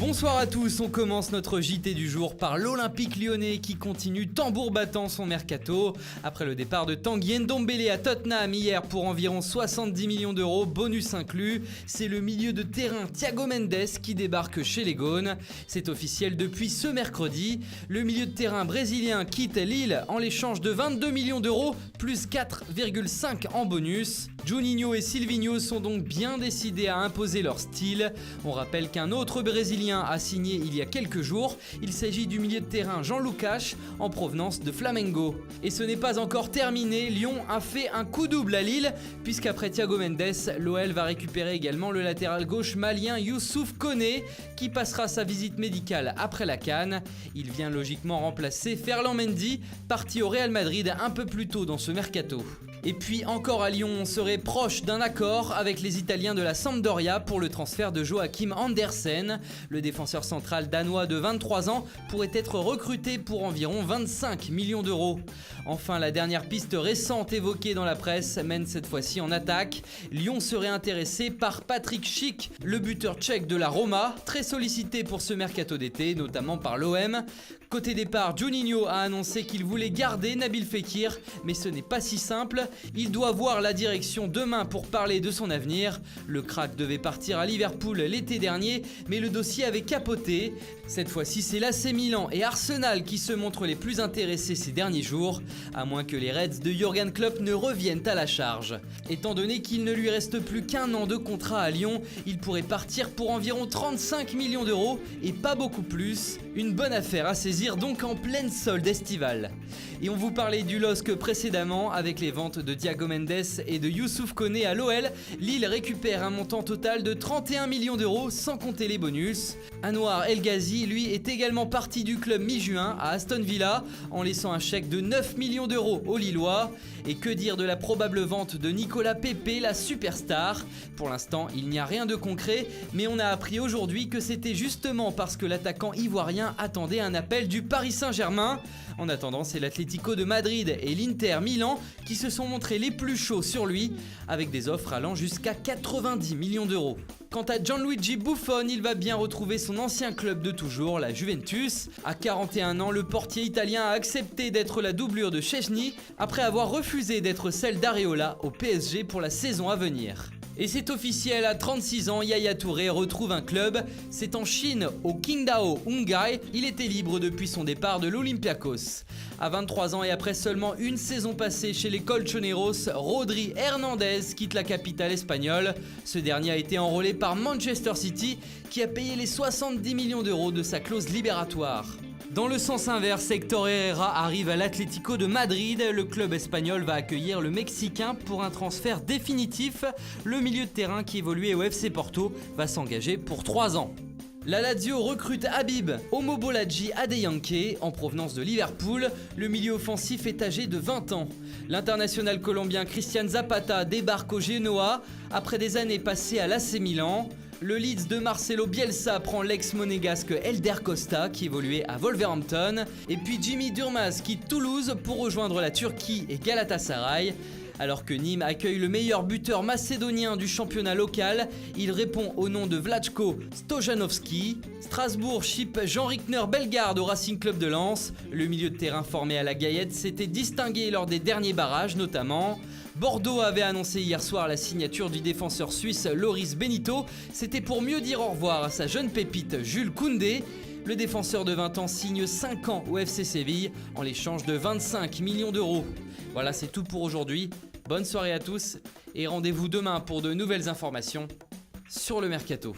Bonsoir à tous, on commence notre JT du jour par l'Olympique lyonnais qui continue tambour battant son mercato. Après le départ de Tanguy Ndombele à Tottenham hier pour environ 70 millions d'euros, bonus inclus, c'est le milieu de terrain Thiago Mendes qui débarque chez les Gaunes. C'est officiel depuis ce mercredi. Le milieu de terrain brésilien quitte Lille en l'échange de 22 millions d'euros plus 4,5 en bonus. Juninho et Silvinho sont donc bien décidés à imposer leur style. On rappelle qu'un autre Brésilien a signé il y a quelques jours. Il s'agit du milieu de terrain Jean Lucas en provenance de Flamengo. Et ce n'est pas encore terminé, Lyon a fait un coup double à Lille puisqu'après Thiago Mendes, l'OL va récupérer également le latéral gauche malien Youssouf Koné qui passera sa visite médicale après la CAN. Il vient logiquement remplacer Ferland Mendy, parti au Real Madrid un peu plus tôt dans ce mercato. Et puis encore à Lyon, on serait proche d'un accord avec les Italiens de la Sampdoria pour le transfert de Joachim Andersen. Le défenseur central danois de 23 ans pourrait être recruté pour environ 25 millions d'euros. Enfin, la dernière piste récente évoquée dans la presse mène cette fois-ci en attaque. Lyon serait intéressé par Patrick Schick, le buteur tchèque de la Roma, très sollicité pour ce mercato d'été, notamment par l'OM. Côté départ, Juninho a annoncé qu'il voulait garder Nabil Fekir, mais ce n'est pas si simple. Il doit voir la direction demain pour parler de son avenir. Le crack devait partir à Liverpool l'été dernier, mais le dossier avait capoté. Cette fois-ci, c'est l'AC Milan et Arsenal qui se montrent les plus intéressés ces derniers jours, à moins que les Reds de Jürgen Klopp ne reviennent à la charge. Étant donné qu'il ne lui reste plus qu'un an de contrat à Lyon, il pourrait partir pour environ 35 millions d'euros et pas beaucoup plus. Une bonne affaire à saisir donc en pleine solde estivale. Et on vous parlait du LOSC précédemment avec les ventes de Thiago Mendes et de Youssouf Koné à l'OL. Lille récupère un montant total de 31 millions d'euros sans compter les bonus. Anouar El Ghazi, lui, est également parti du club mi-juin à Aston Villa en laissant un chèque de 9 millions d'euros aux Lillois. Et que dire de la probable vente de Nicolas Pepe, la superstar? Pour l'instant, il n'y a rien de concret, mais on a appris aujourd'hui que c'était justement parce que l'attaquant ivoirien attendait un appel du Paris Saint-Germain. En attendant, c'est l'Atlético de Madrid et l'Inter Milan qui se sont montrés les plus chauds sur lui, avec des offres allant jusqu'à 90 millions d'euros. Quant à Gianluigi Buffon, il va bien retrouver son ancien club de toujours, la Juventus. À 41 ans, le portier italien a accepté d'être la doublure de Szczęsny après avoir refusé d'être celle d'Areola au PSG pour la saison à venir. Et c'est officiel, à 36 ans, Yaya Touré retrouve un club. C'est en Chine, au Qingdao Hunghai. Il était libre depuis son départ de l'Olympiakos. À 23 ans et après seulement une saison passée chez les Colchoneros, Rodri Hernandez quitte la capitale espagnole. Ce dernier a été enrôlé par Manchester City qui a payé les 70 millions d'euros de sa clause libératoire. Dans le sens inverse, Héctor Herrera arrive à l'Atlético de Madrid. Le club espagnol va accueillir le Mexicain pour un transfert définitif. Le milieu de terrain qui évoluait au FC Porto va s'engager pour 3 ans. La Lazio recrute Habib Omobolaji Adeyanke en provenance de Liverpool. Le milieu offensif est âgé de 20 ans. L'international colombien Christian Zapata débarque au Genoa après des années passées à l'AC Milan. Le Leeds de Marcelo Bielsa prend l'ex-monégasque Elder Costa qui évoluait à Wolverhampton. Et puis Jimmy Durmaz quitte Toulouse pour rejoindre la Turquie et Galatasaray. Alors que Nîmes accueille le meilleur buteur macédonien du championnat local, il répond au nom de Vlatko Stojanovski. Strasbourg ship Jean Rickner Bellegarde au Racing Club de Lens. Le milieu de terrain formé à la Gaillette s'était distingué lors des derniers barrages notamment. Bordeaux avait annoncé hier soir la signature du défenseur suisse Loris Benito. C'était pour mieux dire au revoir à sa jeune pépite Jules Koundé. Le défenseur de 20 ans signe 5 ans au FC Séville en l'échange de 25 millions d'euros. Voilà, c'est tout pour aujourd'hui. Bonne soirée à tous et rendez-vous demain pour de nouvelles informations sur le mercato.